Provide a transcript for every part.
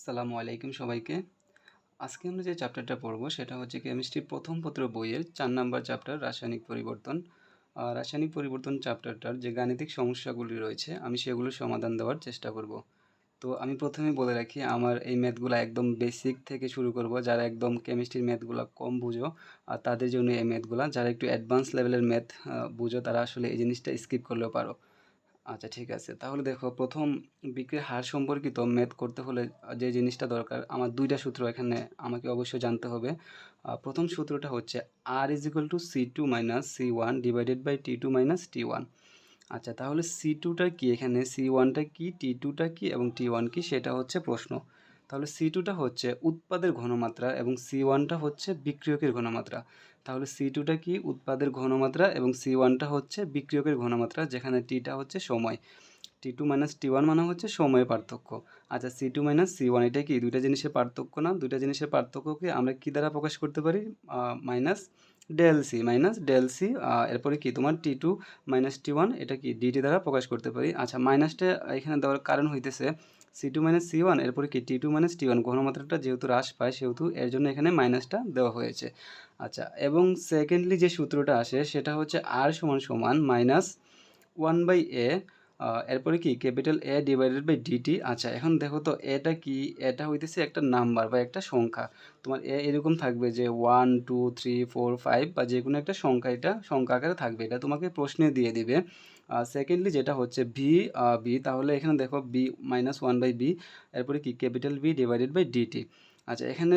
আসসালামু আলাইকুম সবাইকে। আজকে আমরা যে চ্যাপ্টারটা পড়ব সেটা হচ্ছে কেমিস্ট্রি প্রথম পত্র বইয়ের ৪ নাম্বার চ্যাপ্টার রাসায়নিক পরিবর্তন। রাসায়নিক পরিবর্তন চ্যাপ্টারটার যে গাণিতিক সমস্যাগুলি রয়েছে আমি সেগুলোর সমাধান দেওয়ার চেষ্টা করব। তো আমি প্রথমেই বলে রাখি আমার এই ম্যাথগুলা একদম বেসিক থেকে শুরু করব। যারা একদম কেমিস্ট্রির ম্যাথগুলা কম বুঝো তাদের জন্য এই ম্যাথগুলা। যারা একটু অ্যাডভান্স লেভেলের ম্যাথ বুঝো তারা আসলে এই জিনিসটা স্কিপ করলেও পারো। আচ্ছা ঠিক আছে। তাহলে দেখো প্রথম বিক্রির হার সম্পর্কিত ম্যাথ করতে হলে যে জিনিসটা দরকার আমার ২ টা সূত্র এখানে আমাকে অবশ্যই জানতে হবে। প্রথম সূত্রটা হচ্ছে R is equal to C2 minus C1 divided by T2 minus T1। আচ্ছা তাহলে C2 টা কি এখানে C1 টা কি T2 টা কি এবং T1 কি সেটা হচ্ছে প্রশ্ন। তাহলে C2 টা হচ্ছে উৎপাদের ঘনমাত্রা এবং C1 টা হচ্ছে বিক্রিয়কের ঘনমাত্রা। তাহলে C2 টা কি উৎপাদের ঘনমাত্রা এবং C1 টা হচ্ছে বিক্রিয়কের ঘনমাত্রা, যেখানে T টা হচ্ছে সময়। T2 মাইনাস T1 মানে হচ্ছে সময়ের পার্থক্য। আচ্ছা C2 মাইনাস C1 এটা কি দুইটা জিনিসের পার্থক্য না? দুইটা জিনিসের পার্থক্যকে আমরা কি দ্বারা প্রকাশ করতে পারি? Minus del C minus del C, এরপরে কি তোমার T2 মাইনাস T1 এটা কি ডিটি দ্বারা প্রকাশ করতে পারি। আচ্ছা মাইনাসটা এখানে দেওয়ার কারণ হইতেছে C2 মাইনাস C1 এরপরে কি T2 মাইনাস T1 ঘনমাত্রাটা যেহেতু হ্রাস পায় সেহেতু এর জন্য এখানে মাইনাসটা দেওয়া হয়েছে। আচ্ছা এবং সেকেন্ডলি যে সূত্রটা আসে সেটা হচ্ছে R সমান সমান মাইনাস 1/a, এরপরে কি capital A divided by dt. আচ্ছা এখন দেখো তো এটা কি, এটা হইতেছে একটা নাম্বার বা একটা সংখ্যা। তোমার এ এরকম থাকবে যে 1 2 3 4 5 বা যে কোনো একটা সংখ্যা, এটা সংখ্যা আকারে থাকবে, এটা তোমাকে প্রশ্নে দিয়ে দিবে। সেকেন্ডলি যেটা হচ্ছে বি, তাহলে এখানে দেখো বি মাইনাস 1/b, এরপরে কি capital B divided by dt. আচ্ছা এখানে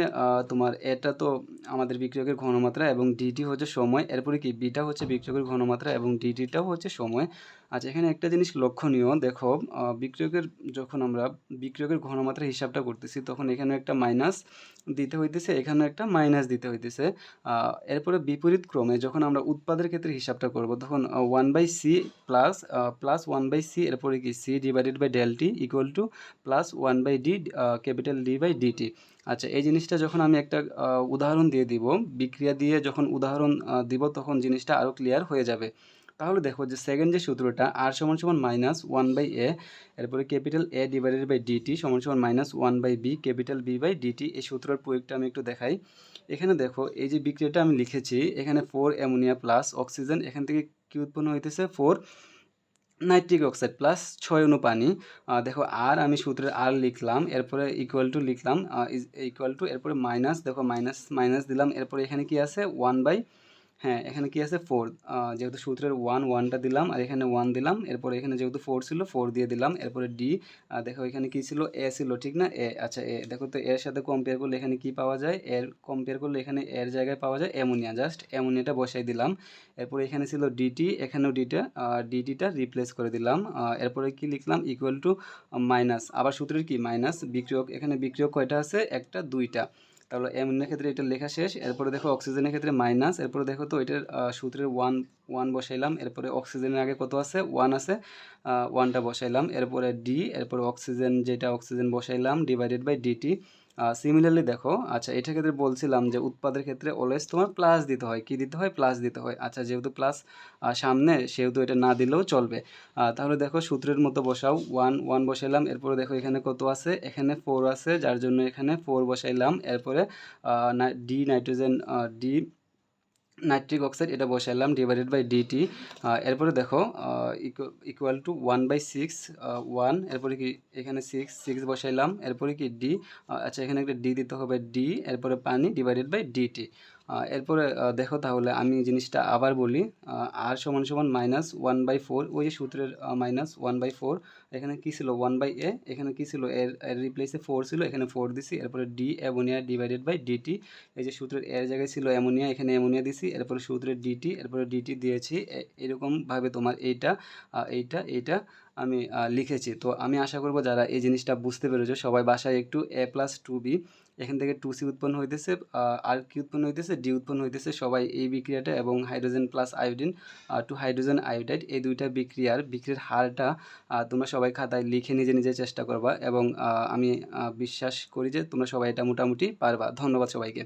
তোমার এটা তো আমাদের বিক্রিয়কের ঘনমাত্রা এবং ডিটি হচ্ছে সময়, এরপরে কি বিটা হচ্ছে বিক্রিয়কের ঘনমাত্রা এবং ডিটিটাও হচ্ছে সময়। আচ্ছা এখানে একটা জিনিস লক্ষণীয় দেখো, বিক্রিয়কের যখন আমরা বিক্রিয়কের ঘনমাত্রা হিসাবটা করতেছি তখন এখানে একটা মাইনাস দিতে হইতেছে, এখানে একটা মাইনাস দিতে হইতেছে। এরপরে বিপরীত ক্রমে যখন আমরা উৎপাদের ক্ষেত্রে হিসাবটা করব তখন 1/c প্লাস প্লাস 1/c, এরপরে কি C divided by del T equal to plus 1/d capital D by dt. আচ্ছা এই জিনিসটা যখন আমি একটা উদাহরণ দিয়ে দিব, বিক্রিয়া দিয়ে যখন উদাহরণ দিব তখন জিনিসটা আরও ক্লিয়ার হয়ে যাবে। তাহলে দেখো যে সেকেন্ড যে সূত্রটা আর সমান সমান মাইনাস 1/a, এরপরে capital A divided by dt সমান সমান minus 1/b capital B by dt, এই সূত্রের প্রয়োগটা আমি একটু দেখাই। এখানে দেখো এই যে বিক্রিয়াটা আমি লিখেছি, এখানে 4 অ্যামোনিয়া প্লাস অক্সিজেন, এখান থেকে কি উৎপন্ন হইতেছে 4 নাইট্রিক অক্সাইড প্লাস 6 অণু পানি। দেখো আর আমি সূত্রের আর লিখলাম, এরপরে ইকুয়াল টু লিখলাম, ইজ ইকুয়াল টু, এরপরে মাইনাস, দেখো মাইনাস মাইনাস দিলাম, এরপরে এখানে কি আছে 1/, হ্যাঁ এখানে কি আছে 4, যেহেতু সূত্রের 1টা দিলাম আর এখানে 1 দিলাম, এরপরে এখানে যেহেতু 4 ছিল 4 দিয়ে দিলাম, এরপরে ডি, দেখো এখানে কি ছিল এ ছিল ঠিক না, এ, আচ্ছা এ দেখো তো এর সাথে কম্পেয়ার করলে এখানে কি পাওয়া যায়, এর কম্পেয়ার করলে এখানে এর জায়গায় পাওয়া যায় অ্যামোনিয়া, জাস্ট অ্যামোনিয়াটা বসাই দিলাম। এরপরে এখানে ছিল ডিটি, এখানেও ডিটিটা রিপ্লেস করে দিলাম। এরপরে কি লিখলাম ইকুয়াল টু মাইনাস, আবার সূত্রের কি মাইনাস বিক্রিয়ক, এখানে বিক্রিয়ক কয়টা আছে একটা দুইটা, তাহলে অ্যামোনিয়ার ক্ষেত্রে এটা লেখা শেষ। এরপরে দেখো অক্সিজেনের ক্ষেত্রে মাইনাস, এরপরে দেখো তো এটার সূত্রের ওয়ান বসাইলাম, এরপরে অক্সিজেনের আগে কত আছে 1 আছে, 1টা বসাইলাম, এরপরে ডি, এরপরে অক্সিজেন যেটা অক্সিজেন বসাইলাম ডিভাইডেড বাই ডিটি। সিমিলারলি দেখো, আচ্ছা এটার ক্ষেত্রে বলছিলাম যে উৎপাদের ক্ষেত্রে অলওয়েজ তোমার প্লাস দিতে হয়, কি দিতে হয় প্লাস দিতে হয়। আচ্ছা যেহেতু প্লাস সামনে সেহেতু এটা না দিলেও চলবে। তাহলে দেখো সূত্রের মতো বসাও, 1 বসাইলাম, এরপরে দেখো এখানে কত আছে, এখানে 4 আছে, যার জন্য এখানে 4 বসাইলাম, এরপরে D nitrogen, D nitric oxide এটা বসাইলাম ডিভাইডেড বাই ডিটি। এরপরে দেখো ইকুয়াল টু 1/6, 1, এরপরে কি এখানে 6 বসাইলাম, এরপরে কি ডি, আচ্ছা এখানে একটা ডি দিতে হবে ডি, এরপরে পানি ডিভাইডেড বাই ডিটি। এরপরে দেখো তাহলে আমি জিনিসটা আবার বলি, আর সমান সমান মাইনাস 1/4, ওই যে সূত্রের মাইনাস 1/4, এখানে কি ছিল 1/a, এখানে কি ছিল এর রিপ্লেসে 4 ছিল, এখানে 4 দিছি, এরপরে D ammonia divided by dt, এই যে সূত্রের এর জায়গায় ছিল অ্যামোনিয়া, এখানে অ্যামোনিয়া দিছি, এরপরে সূত্রের ডিটি, এরপরে ডিটি দিয়েছি। এরকমভাবে তোমার এইটা আমি লিখেছি। তো আমি আশা করব যারা এই জিনিসটা বুঝতে পেরেছো সবাই বাসায় একটু a+2b, এখান থেকে 2c উৎপন্ন হইতেছে, আর কি উৎপন্ন হইতেছে ডি উৎপন্ন হইতেছে, সবাই এই বিক্রিয়াটা এবং hydrogen plus iodine to hydrogen iodide, এই দুইটা বিক্রিয়ার হারটা তোমরা সবাই খাতায় লিখে নিজে নিজে চেষ্টা করবা এবং আমি বিশ্বাস করি যে তোমরা সবাই এটা মোটামুটি পারবা। ধন্যবাদ সবাইকে।